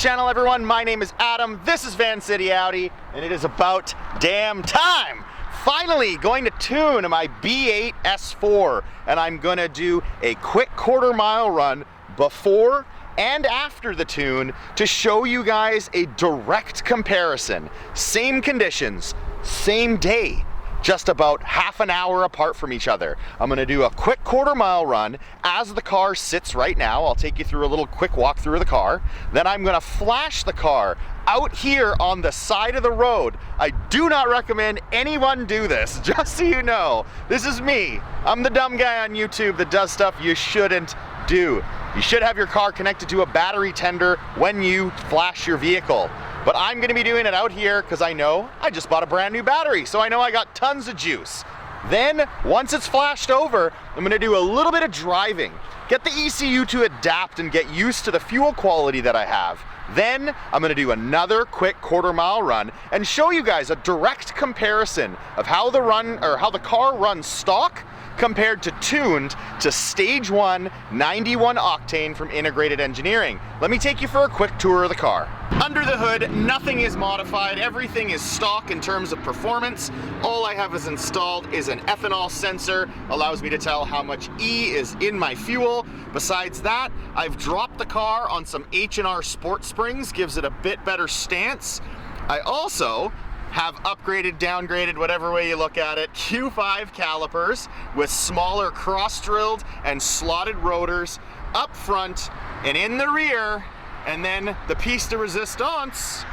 channel, everyone. My name is Adam. This is Vancity Audi, and it is about damn time. Finally going to tune my B8 S4, and I'm gonna do a quick quarter-mile run before and after the tune to show you guys a direct comparison. Same conditions, same day, just about half an hour apart from each other. I'm gonna do a quick quarter-mile run as the car sits right now. I'll take you through a little quick walk through of the car. Then I'm gonna flash the car out here on the side of the road. I do not recommend anyone do this, just so you know. This is me. I'm the dumb guy on YouTube that does stuff you shouldn't do. You should have your car connected to a battery tender when you flash your vehicle. But I'm gonna be doing it out here because I know I just bought a brand new battery, so I know I got tons of juice. Then, once it's flashed over, I'm gonna do a little bit of driving, get the ECU to adapt and get used to the fuel quality that I have. Then, I'm gonna do another quick quarter-mile run and show you guys a direct comparison of how the car runs stock compared to tuned to stage 1 91 octane from Integrated Engineering. Let me take you for a quick tour of the car. Under the hood, nothing is modified. Everything is stock in terms of performance. All I have is installed is an ethanol sensor, allows me to tell how much E is in my fuel. Besides that, I've dropped the car on some H&R Sport Springs, gives it a bit better stance. I also have upgraded, downgraded, whatever way you look at it, Q5 calipers with smaller cross-drilled and slotted rotors up front and in the rear, and then the piece de resistance,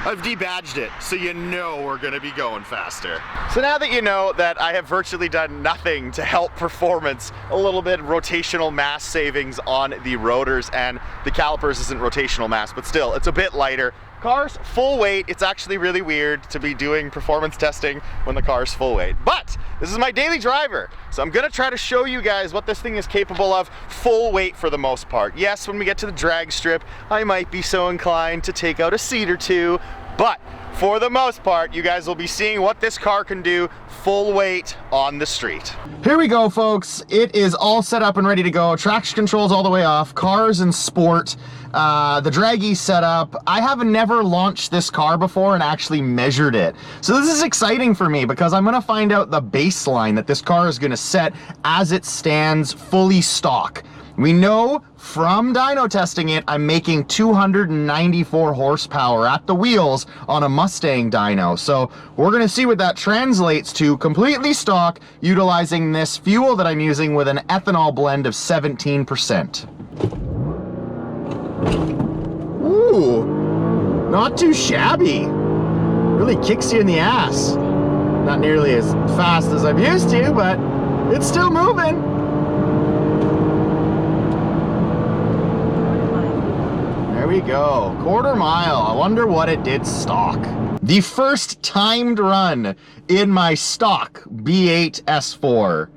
I've debadged it, so you know we're gonna be going faster. So now that you know that I have virtually done nothing to help performance, a little bit rotational mass savings on the rotors, and the calipers isn't rotational mass, but still, it's a bit lighter. Car's full weight. It's actually really weird to be doing performance testing when the car's full weight, but this is my daily driver, so I'm gonna try to show you guys what this thing is capable of full weight for the most part. Yes, when we get to the drag strip, I might be so inclined to take out a seat or two, but for the most part, you guys will be seeing what this car can do full weight on the street. Here we go, folks. It is all set up and ready to go. Traction controls all the way off, cars in sport, the draggy setup. I have never launched this car before and actually measured it. So this is exciting for me because I'm gonna find out the baseline that this car is gonna set as it stands fully stock. We know from dyno testing it, I'm making 294 horsepower at the wheels on a Mustang dyno. So we're gonna see what that translates to completely stock, utilizing this fuel that I'm using with an ethanol blend of 17%. Ooh, not too shabby. Really kicks you in the ass. Not nearly as fast as I'm used to, but it's still moving. There we go, quarter mile. I wonder what it did stock. The first timed run in my stock B8 S4.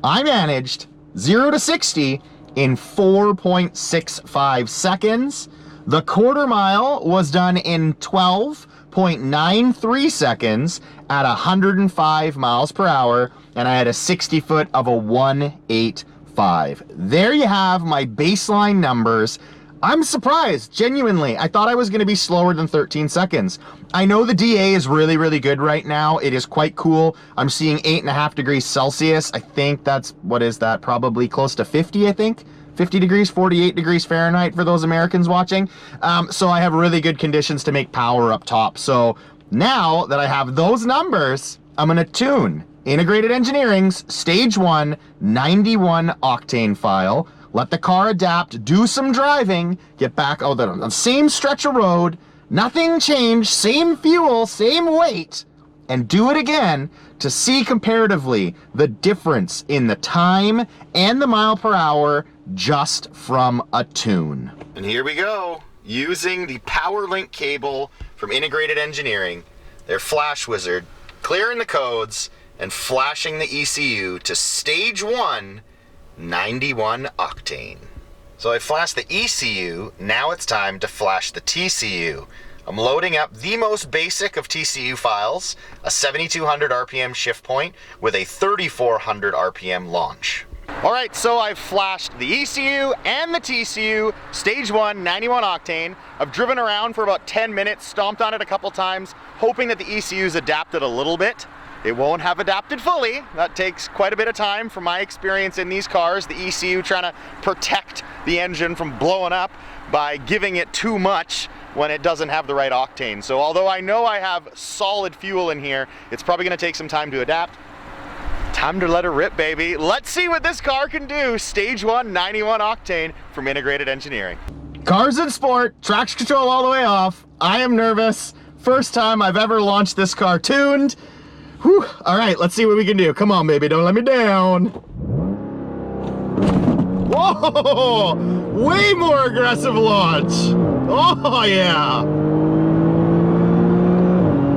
I managed 0 to 60 in 4.65 seconds. The quarter mile was done in 12.93 seconds at 105 miles per hour, and I had a 60 foot of a 185. There you have my baseline numbers. I'm surprised, genuinely. I thought I was gonna be slower than 13 seconds. I know the DA is really, really good right now. It is quite cool. I'm seeing 8.5 degrees Celsius. I think that's, what is that? Probably close to 50, I think. 50 degrees, 48 degrees Fahrenheit for those Americans watching. So I have really good conditions to make power up top. So now that I have those numbers, I'm gonna tune Integrated Engineering's Stage 1 91 octane file, let the car adapt, do some driving, get back on the same stretch of road, nothing changed, same fuel, same weight, and do it again to see comparatively the difference in the time and the mile per hour just from a tune. And here we go, using the power link cable from Integrated Engineering, their flash wizard, clearing the codes and flashing the ECU to stage 1 91 octane. So I flashed the ECU, now it's time to flash the TCU. I'm loading up the most basic of TCU files, a 7200 RPM shift point with a 3400 RPM launch. All right, so I've flashed the ECU and the TCU, stage 1, 91 octane. I've driven around for about 10 minutes, stomped on it a couple times, hoping that the ECU's adapted a little bit. It won't have adapted fully. That takes quite a bit of time from my experience in these cars. The ECU trying to protect the engine from blowing up by giving it too much when it doesn't have the right octane. So although I know I have solid fuel in here, it's probably gonna take some time to adapt. Time to let her rip, baby. Let's see what this car can do. Stage 1, 91 octane from Integrated Engineering. Cars in sport, traction control all the way off. I am nervous. First time I've ever launched this car tuned. Whew. All right, let's see what we can do. Come on, baby, don't let me down. Whoa, way more aggressive launch. Oh yeah.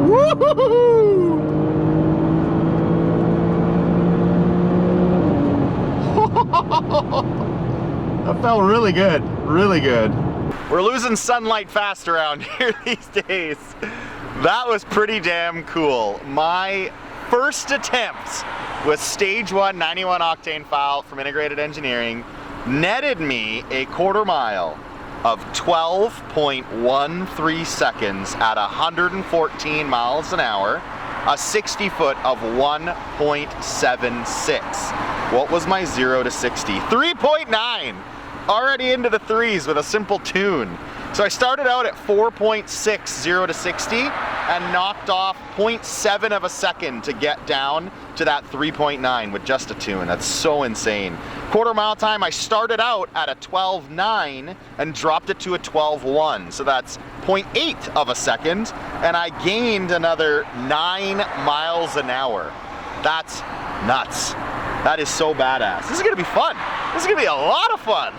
Woo-hoo-hoo. That felt really good, really good. We're losing sunlight fast around here these days. That was pretty damn cool. My first attempt with stage 1 91 octane file from Integrated Engineering netted me a quarter mile of 12.13 seconds at 114 miles an hour, a 60 foot of 1.76. What was my 0 to 60? 3.9! Already into the threes with a simple tune. So I started out at 4.6 0 to 60 and knocked off 0.7 of a second to get down to that 3.9 with just a tune. That's so insane. Quarter mile time, I started out at a 12.9 and dropped it to a 12.1. So that's 0.8 of a second, and I gained another 9 miles an hour. That's nuts. That is so badass. This is gonna be fun. This is gonna be a lot of fun.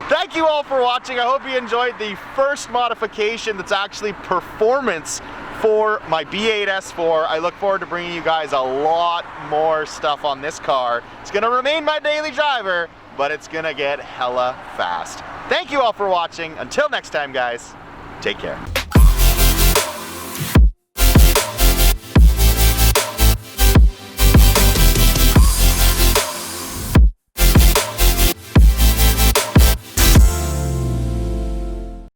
Thank you all for watching. I hope you enjoyed the first modification that's actually performance for my B8 S4. I look forward to bringing you guys a lot more stuff on this car. It's gonna remain my daily driver, but it's gonna get hella fast. Thank you all for watching. Until next time, guys, take care.